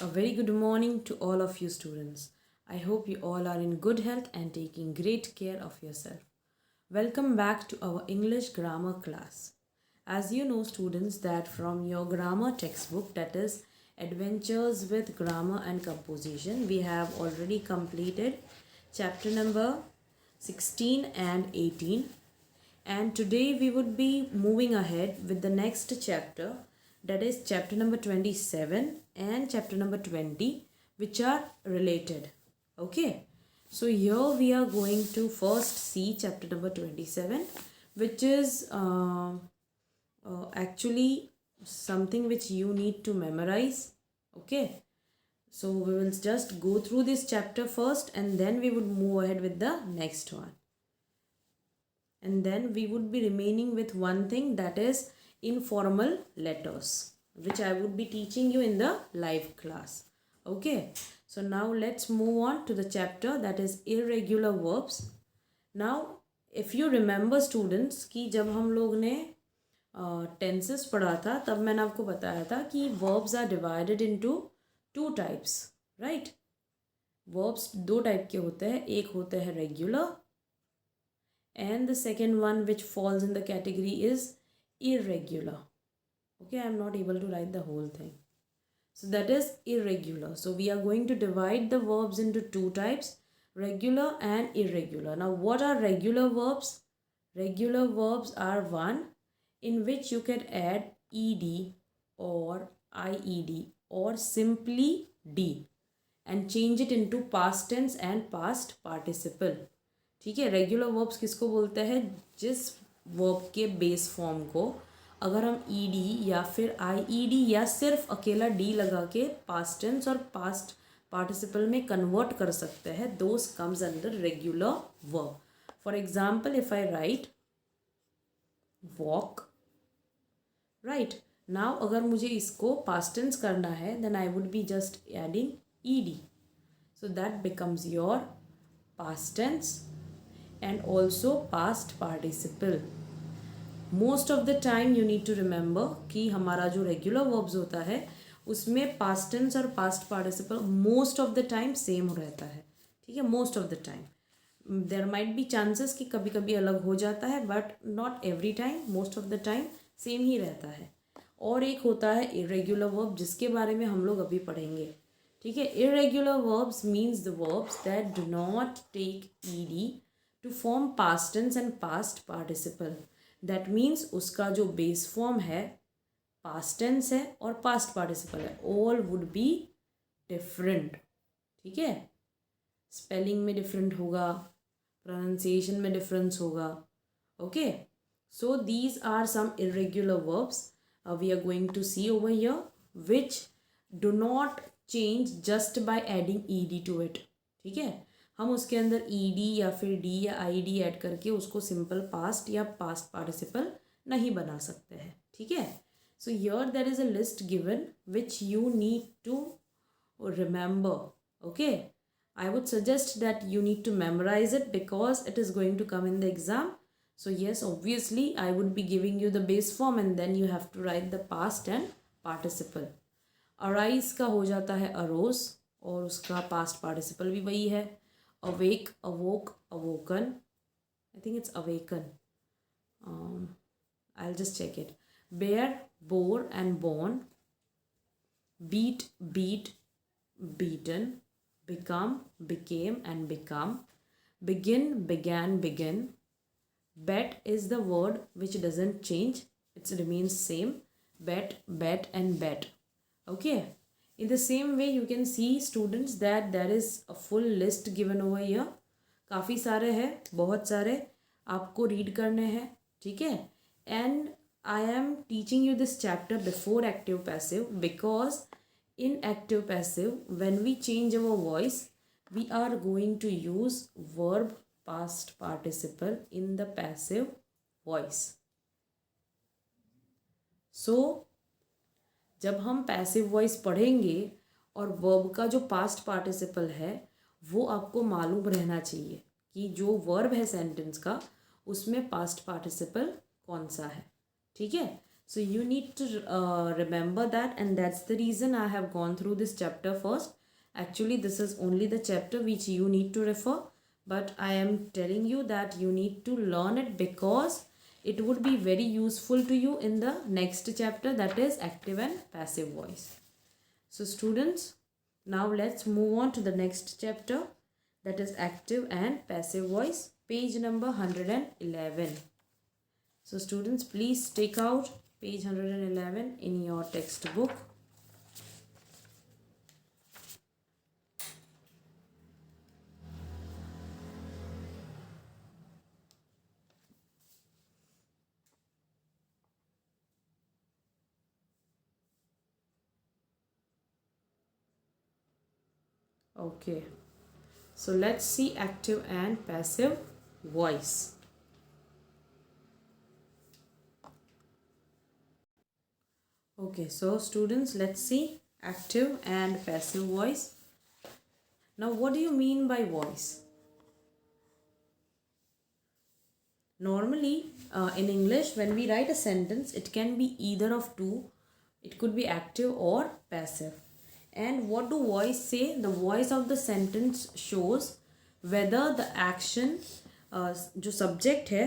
A very good morning to all of you students. I hope you all are in good health and taking great care of yourself. Welcome back to our English grammar class. As you know students that from your grammar textbook, that is Adventures with Grammar and Composition, we have already completed chapter number 16 and 18, and today we would be moving ahead with the next chapter, that is chapter number 27 and chapter number 20, which are related. Okay, so here we are going to first see chapter number 27, which is actually something which you need to memorize. Okay, so we will just go through this chapter first and then we would move ahead with the next one. And then we would be remaining with one thing, that is informal letters, which I would be teaching you in the live class. Okay, so now let's move on to the chapter, that is irregular verbs. Now if you remember students कि जब हम लोग ने tenses पढ़ा था तब मैंने आपको बताया था कि verbs are divided into two types, right? verbs दो टाइप के होते हैं, एक होते हैं regular and the second one which falls in the category is irregular. Okay, I am not able to write the whole thing. So that is irregular. So we are going to divide the verbs into two types, regular and irregular. Now what are regular verbs? Regular verbs are one in which you can add ed or ied or simply d and change it into past tense and past participle. ठीक है, regular verbs किसको बोलते हैं? जिस verb के base form को अगर हम ईडी या फिर आईईडी या सिर्फ अकेला डी लगा के पास्ट टेंस और पास्ट पार्टिसिपल में कन्वर्ट कर सकते हैं, those comes under regular verb. For example if I write walk, right, now अगर मुझे इसको पास्ट टेंस करना है then I would be just adding ED, so that becomes your past tense and also past participle. Most of the time you need to remember कि हमारा जो regular verbs होता है उसमें past tense और past participle most of the time same रहता है. ठीक है, most of the time. There might be chances कि कभी कभी अलग हो जाता है but not every time, most of the time same ही रहता है. और एक होता है irregular verb जिसके बारे में हम लोग अभी पढ़ेंगे. ठीक है, irregular verbs means the verbs that do not take ed to form past tense and past participle. That means उसका जो base form है past tense है और past participle है, all would be different. ठीक है, spelling में different होगा, pronunciation में difference होगा. Okay, so these are some irregular verbs we are going to see over here which do not change just by adding ed to it. ठीक है, हम उसके अंदर ईडी या फिर डी या आईडी ऐड करके उसको सिंपल पास्ट या पास्ट पार्टिसिपल नहीं बना सकते हैं. ठीक है, so here there is a list given which you need to remember. Okay, I would suggest that you need to memorise it because it is going to come in the exam. So yes, obviously I would be giving you the base form and then you have to write the past and participle. Arise का हो जाता है arrows और उसका past participle भी वही है. Awake, awoke, awoken. I think it's awaken. I'll just check it. Bear, bore and born. Beat, beat, beaten. Become, became and become. Begin, began, begin. Bet is the word which doesn't change. It remains same. Bet, bet and bet. Okay. In the same way you can see students that there is a full list given over here. काफ़ी सारे हैं, बहुत सारे आपको read करने हैं. ठीक है, and I am teaching you this chapter before active passive because in active passive when we change our voice we are going to use verb past participle in the passive voice. So जब हम passive voice पढ़ेंगे और verb का जो past participle है वो आपको मालूम रहना चाहिए कि जो वर्ब है सेंटेंस का उसमें पास्ट पार्टिसिपल कौन सा है. ठीक है, So you need to remember that, and that's the reason I have gone through this chapter first. Actually, this is only the chapter which you need to refer, but I am telling you that you need to learn it because it would be very useful to you in the next chapter, that is active and passive voice. So students, now let's move on to the next chapter, that is active and passive voice, page number 111. So students, please take out page 111 in your textbook. Okay, so let's see active and passive voice. Okay, so students, let's see active and passive voice. Now, what do you mean by voice? Normally, in English, when we write a sentence, it can be either of two. It could be active or passive. And what do voice say? The voice of the sentence shows whether the action, जो subject है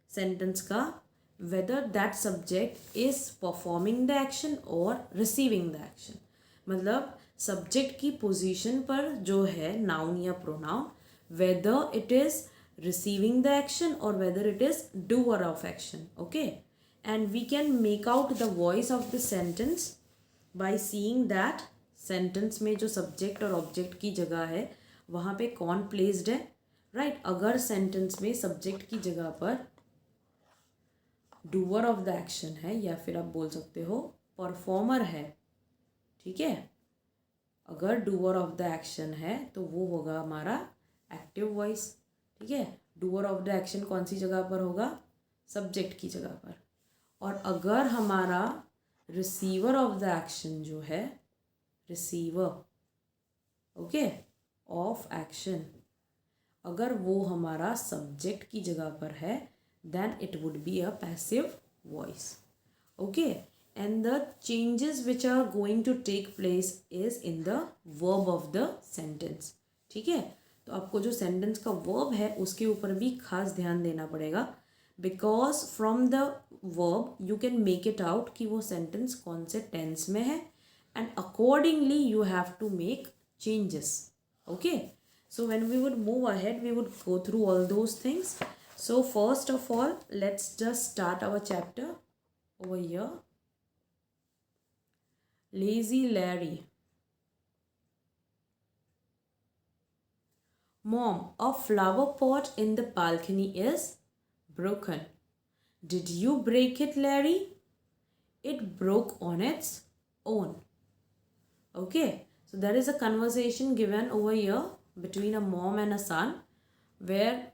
sentence का, whether that subject is performing the action or receiving the action. मतलब subject की position पर जो है noun या pronoun, whether it is receiving the action or whether it is doer of action. Okay, and we can make out the voice of the sentence by seeing that sentence में जो subject और object की जगह है वहाँ पे कौन placed है, राइट. अगर सेंटेंस में सब्जेक्ट की जगह पर डूअर ऑफ द एक्शन है या फिर आप बोल सकते हो परफॉर्मर है, ठीक है, अगर डूअर ऑफ द एक्शन है तो वो होगा हमारा एक्टिव वॉइस. ठीक है, डूअर ऑफ द एक्शन कौन सी जगह पर होगा, सब्जेक्ट की जगह पर. और अगर हमारा रिसीवर ऑफ द एक्शन जो है, रिसीवर ओके ऑफ एक्शन, अगर वो हमारा सब्जेक्ट की जगह पर है, then it would be a passive voice. Okay, and the changes which are going to take place is in the verb of the sentence. ठीक है, तो आपको जो सेंटेंस का वर्ब है उसके ऊपर भी खास ध्यान देना पड़ेगा, because from the verb you can make it out कि वो सेंटेंस कौन से टेंस में है, and accordingly you have to make changes. Okay, so when we would move ahead we would go through all those things. So first of all, let's just start our chapter over here. Lazy Larry. Mom, a flower pot in the balcony is broken. Did you break it, Larry? It broke on its own. Okay, so there is a conversation given over here between a mom and a son, where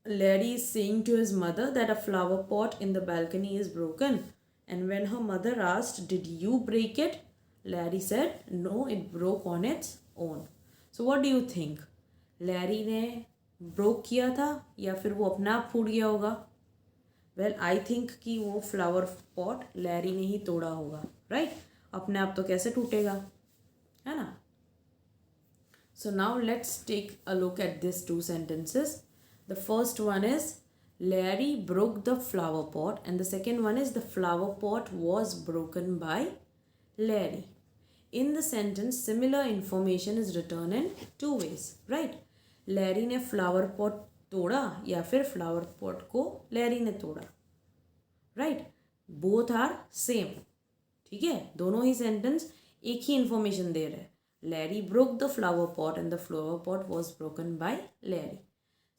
Larry is saying to his mother that a flower pot in the balcony is broken. And when her mother asked, "Did you break it?" Larry said, "No, it broke on its own." So what do you think? Larry ने broke किया था या फिर वो अपने आप फूट गया होगा? Well, I think कि वो flower pot Larry ने ही तोड़ा होगा, right? अपने आप तो कैसे टूटेगा, है ना. So now let's take a look at this two sentences. The first one is Larry broke the flower pot and the second one is the flower pot was broken by Larry. In the sentence similar information is written in two ways, right? Larry ने flower pot तोड़ा या फिर flower pot को Larry ने तोड़ा, right? Both are same. ठीक है, दोनों ही सेंटेंस एक ही इंफॉर्मेशन दे रहे हैं. Larry broke the flower pot and the flower pot was broken by Larry.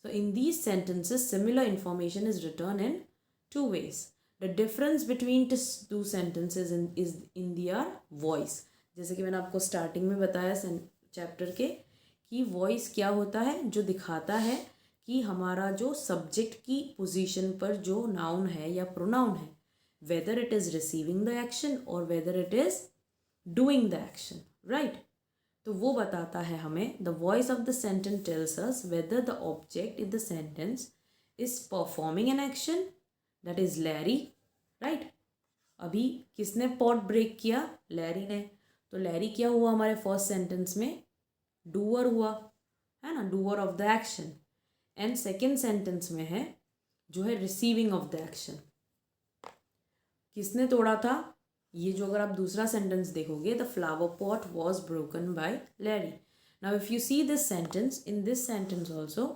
So in these sentences similar information is written in two ways. The difference between two sentences is in their voice. जैसे कि मैंने आपको starting में बताया chapter के कि voice क्या होता है, जो दिखाता है कि हमारा जो सब्जेक्ट की पोजीशन पर जो नाउन है या प्रोनाउन है, whether it is receiving the action or whether it is doing the action, right? तो वो बताता है हमें, the voice of the sentence tells us whether the object in the sentence is performing an action, that is Larry, right. अभी किसने pot break किया? Larry ने। तो लैरी क्या हुआ हमारे फर्स्ट सेंटेंस में? डूअर हुआ, है ना, doer of the action. And second sentence में है जो है रिसीविंग ऑफ द एक्शन। किसने तोड़ा था? ये जो अगर आप दूसरा सेंटेंस देखोगे, the flower pot was broken by Larry. Now if you see this sentence, in this sentence also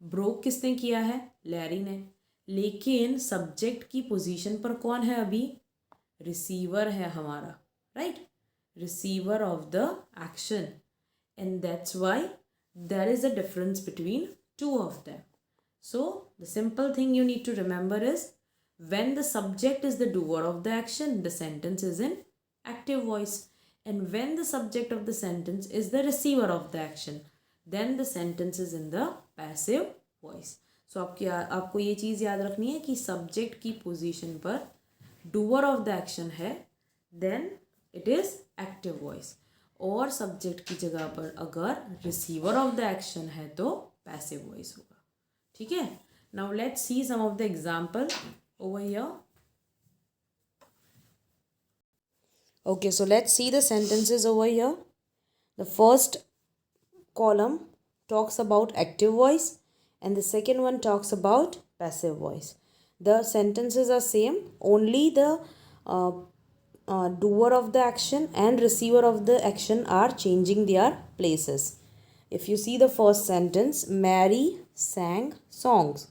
broke किसने किया है? लैरी ने। लेकिन सब्जेक्ट की पोजीशन पर कौन है अभी? रिसीवर है हमारा, right, receiver of the action. And that's why there is a difference between two of them. So the simple thing you need to remember is when the subject is the doer of the action, the sentence is in active voice. And when the subject of the sentence is the receiver of the action, then the sentence is in the passive voice. So आपको ये चीज़ याद रखनी है कि subject की position पर doer of the action है, then it is active voice. और सब्जेक्ट की जगह पर अगर रिसीवर ऑफ द एक्शन है तो पैसिव वॉइस होगा। ठीक है। Now let's see some of the example over here. Okay, so let's see the sentences over here. The first column talks about active voice and the second one talks about passive voice. The sentences are same, only the doer of the action and receiver of the action are changing their places. If you see the first sentence, Mary sang songs.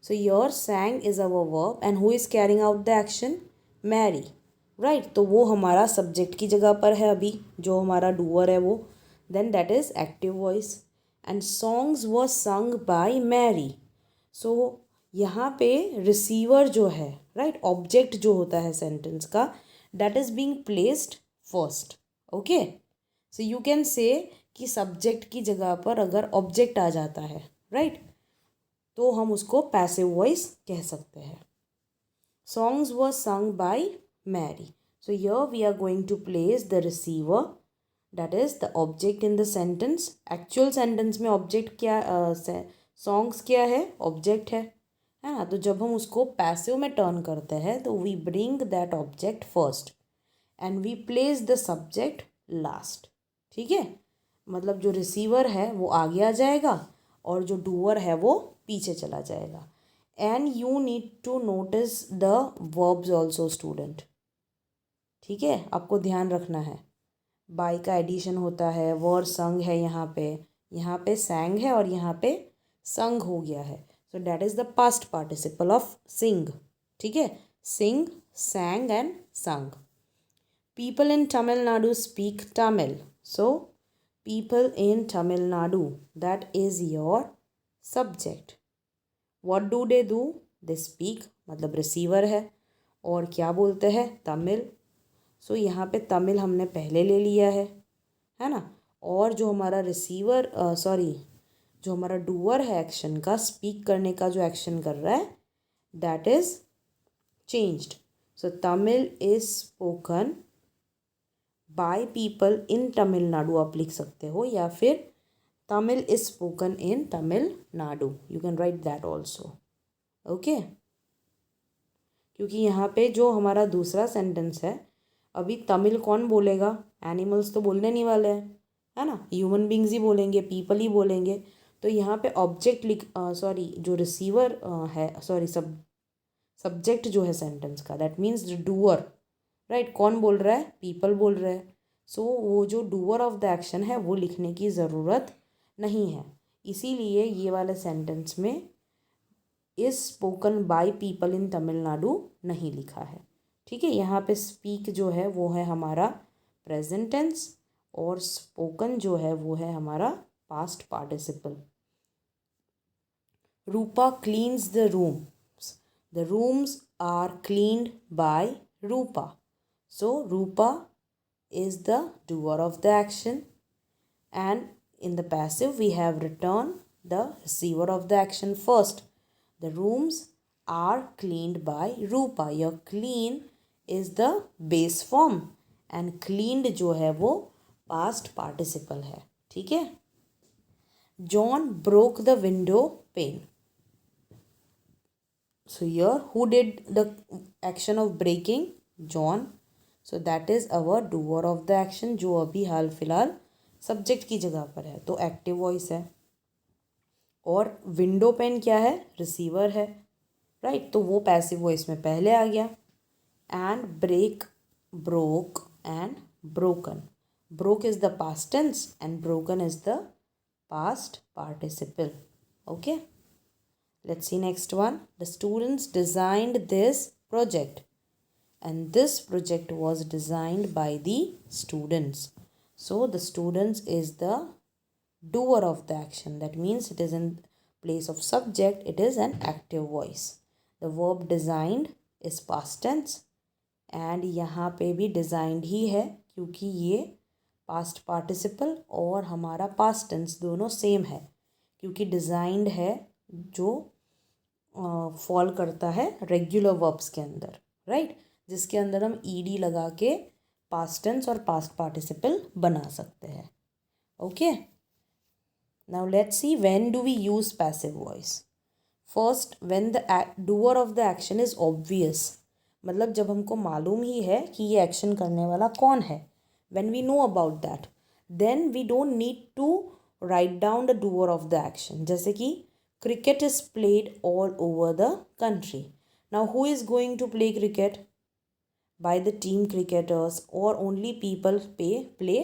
So your sang is our verb and who is carrying out the action? Mary. Right, तो वो हमारा subject की जगह पर है अभी, जो हमारा डूअर है वो, then that is active voice. And songs was sung by Mary. So यहाँ पे रिसीवर जो है, राइट, ऑब्जेक्ट जो होता है सेंटेंस का, that is being placed first. Okay, so you can say कि सब्जेक्ट की जगह पर अगर ऑब्जेक्ट आ जाता है, राइट, तो हम उसको पैसिव वॉइस कह सकते हैं. Songs was sung bye Mary. So here we are going to place the receiver, that is the object in the sentence. Actual sentence में object क्या, songs क्या है? Object है ना. तो जब हम उसको passive में turn करते हैं तो we bring that object first and we place the subject last. ठीक है, मतलब जो receiver है वो आगे आ जाएगा और जो doer है वो पीछे चला जाएगा. And you need to notice the verbs also, student. ठीक है, आपको ध्यान रखना है. बाय का एडिशन होता है, वर संग है यहाँ पे सैंग है और यहाँ पे संग हो गया है. So that is the past participle of sing. ठीक है, sing, sang and sung. People in Tamil Nadu speak Tamil. So people in Tamil Nadu, that is your subject. What do they do? They speak, मतलब रिसीवर है, और क्या बोलते हैं? तमिल. सो यहाँ पे तमिल हमने पहले ले लिया है ना. और जो हमारा रिसीवर जो हमारा डूअर है एक्शन का, स्पीक करने का जो एक्शन कर रहा है, that is changed. So Tamil is spoken by people in Tamil Nadu आप लिख सकते हो, या फिर Tamil is spoken in Tamil Nadu. You can write that also. Okay, क्योंकि यहाँ पे जो हमारा दूसरा सेंटेंस है, अभी तमिल कौन बोलेगा? एनिमल्स तो बोलने नहीं वाले हैं, है ना, ह्यूमन बींग्स ही बोलेंगे, पीपल ही बोलेंगे. तो यहाँ पे ऑब्जेक्ट जो रिसीवर है, सब्जेक्ट जो है सेंटेंस का, that means the doer, right. कौन बोल रहा है? पीपल बोल रहे हैं. सो वो जो डूअर ऑफ द एक्शन है वो लिखने की ज़रूरत नहीं है. इसीलिए ये वाले सेंटेंस में is spoken by people in Tamil Nadu नहीं लिखा है. ठीक है, यहाँ पे स्पीक जो है वो है हमारा प्रेजेंट टेंस और स्पोकन जो है वो है हमारा past participle. Rupa cleans the rooms. The rooms are cleaned by Rupa. So Rupa is the doer of the action, and in the passive we have written the receiver of the action first. The rooms are cleaned by Rupa. Your clean is the base form and cleaned जो है वो past participle है. ठीक है. John broke the window pane. So here, who did the action of breaking? John. So that is our doer of the action, जो अभी हाल फिलहाल subject की जगह पर है, तो एक्टिव वॉइस है. और विंडो पेन क्या है? रिसीवर है, राइट. तो वो पैसिव वॉइस में पहले आ गया. And break, broke and broken. Broke is the past tense and broken is the past participle. Okay, let's see next one. The students designed this project, and this project was designed by the students. So the students is the doer of the action. That means it is in place of subject, it is an active voice. The verb designed is past tense, and यहाँ पे भी designed ही है क्योंकि ये past participle और हमारा past tense दोनों same है, क्योंकि डिज़ाइंड है जो फॉल करता है रेगुलर वर्ब्स के अंदर, राइट, जिसके अंदर हम ईडी लगा के पास्ट टेंस और पास्ट पार्टिसिपल बना सकते हैं. Okay, now let's see when do we use passive voice. First, when the doer of the action is obvious. मतलब जब हमको मालूम ही है कि ये एक्शन करने वाला कौन है. When we know about that, then we don't need to write down the doer of the action. जैसे कि cricket is played all over the country. Now who is going to play cricket? By the team cricketers or only people play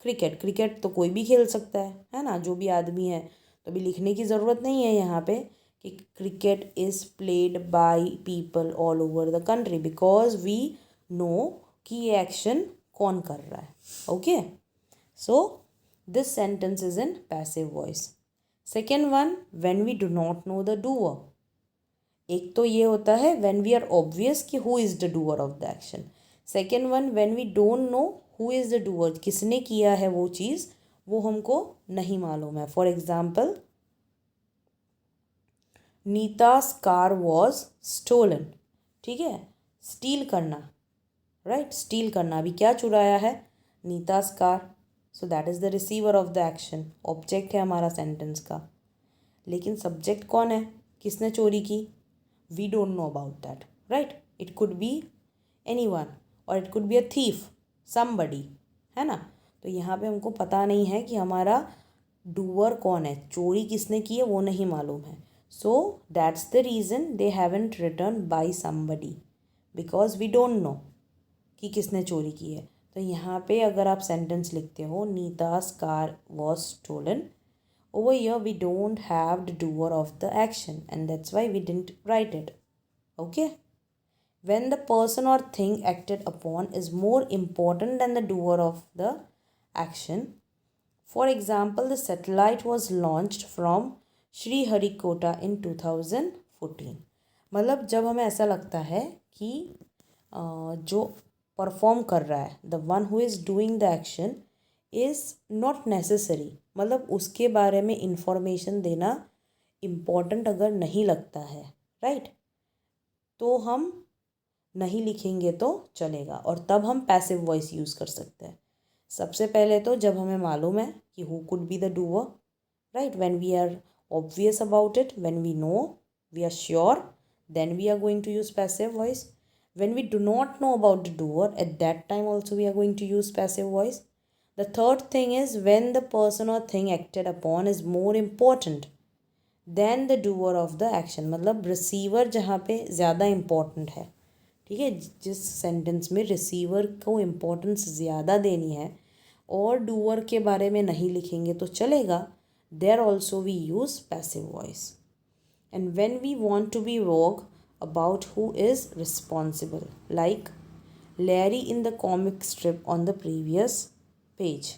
cricket. cricket तो कोई भी खेल सकता है ना, जो भी आदमी है. तो अभी लिखने की ज़रूरत नहीं है यहाँ पे कि cricket is played by people all over the country, because we know कि ये एक्शन कौन कर रहा है. Okay, so this sentence is in passive voice. Second one, when we do not know the doer. एक तो ये होता है व्हेन वी आर ऑब्वियस कि who is the doer of the action. Second one, when we don't know who is the doer, किसने किया है वो चीज़, वो हमको नहीं मालूम है. For example, Nita's car was stolen. ठीक है, स्टील करना, राइट, स्टील करना. अभी क्या चुराया है? Nita's car. So that is the receiver of the action. Object है हमारा सेंटेंस का, लेकिन सब्जेक्ट कौन है? किसने चोरी की? We don't know about that, right. It could be anyone और it could be a thief, somebody, है ना. तो यहाँ पे हमको पता नहीं है कि हमारा डूअर कौन है, चोरी किसने की है वो नहीं मालूम है. So that's the reason they haven't return by somebody, because we don't know कि किसने चोरी की है. तो यहाँ पे अगर आप सेंटेंस लिखते हो Nita's car was stolen, over here we don't have the doer of the action, and that's why we didn't write it. Okay, when the person or thing acted upon is more important than the doer of the action. For example, the satellite was launched from Sriharikota in 2014. मतलब जब हमें ऐसा लगता है कि जो perform कर रहा है, the one who is doing the action is not necessary, मतलब उसके बारे में इंफॉर्मेशन देना इम्पॉर्टेंट अगर नहीं लगता है, राइट, तो हम नहीं लिखेंगे तो चलेगा, और तब हम पैसिव वॉइस यूज़ कर सकते हैं. सबसे पहले तो जब हमें मालूम है कि who could be the doer, right, when we are obvious about it, when we know, we are sure, then we are going to use passive voice. When we do not know about the doer, at that time also we are going to use passive voice. The third thing is when the person or thing acted upon is more important than the doer of the action. मतलब receiver जहाँ पे ज़्यादा important है, ठीक है, जिस sentence में receiver को इम्पोर्टेंस ज़्यादा देनी है और डूअर के बारे में नहीं लिखेंगे तो चलेगा, there also we use passive voice. And when we want to be vague about who is responsible, like Larry in the comic strip on the previous page.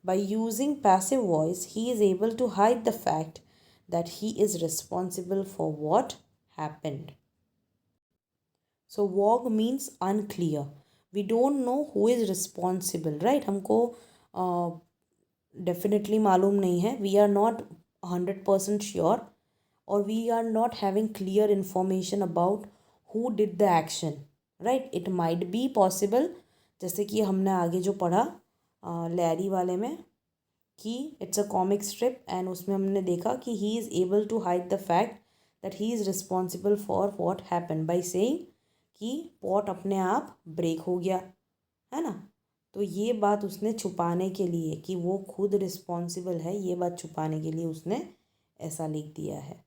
By using passive voice, he is able to hide the fact that he is responsible for what happened. So vague means unclear. We don't know who is responsible, right? हमको definitely मालूम नहीं है. We are not 100% sure, or we are not having clear information about who did the action, right. It might be possible, जैसे कि हमने आगे जो पढ़ा लैरी वाले में कि it's a comic strip, and उसमें हमने देखा कि he is able to hide the fact that he is responsible for what happen by saying कि पॉट अपने आप ब्रेक हो गया, है ना। तो ये बात उसने छुपाने के लिए कि वो खुद रिस्पॉन्सिबल है, ये बात छुपाने के लिए उसने ऐसा लिख दिया है।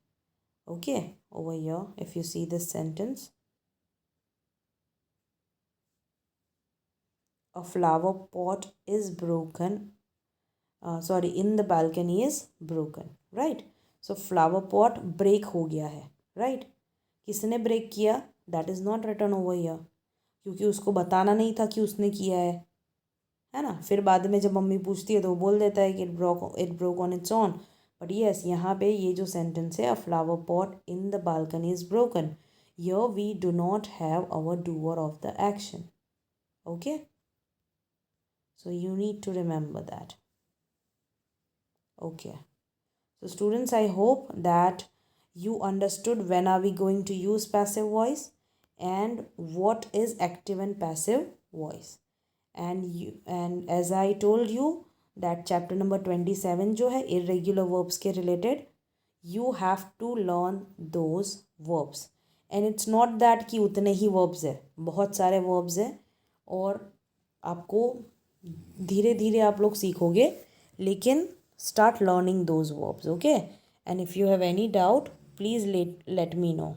Okay, over here if you see this sentence, a flower pot is broken, sorry, in the balcony is broken, right? So flower pot break हो गया है, right? किसने ब्रेक किया, that is not written over here, क्योंकि उसको बताना नहीं था कि उसने किया है ना। फिर बाद में जब मम्मी पूछती है तो वो बोल देता है कि it broke on its own. But yes, यहाँ पे ये जो सेंटेंस है, a flower pot in the balcony is broken, here we do not have our doer of the action. Okay, so you need to remember that. Okay, so students, I hope that you understood when are we going to use passive voice and what is active and passive voice. And as I told you that chapter number 27 जो है irregular verbs के related, you have to learn those verbs. And it's not that कि उतने ही verbs है, बहुत सारे verbs है और आपको धीरे धीरे आप लोग सीखोगे, लेकिन start learning those verbs, okay. And if you have any doubt please let me know.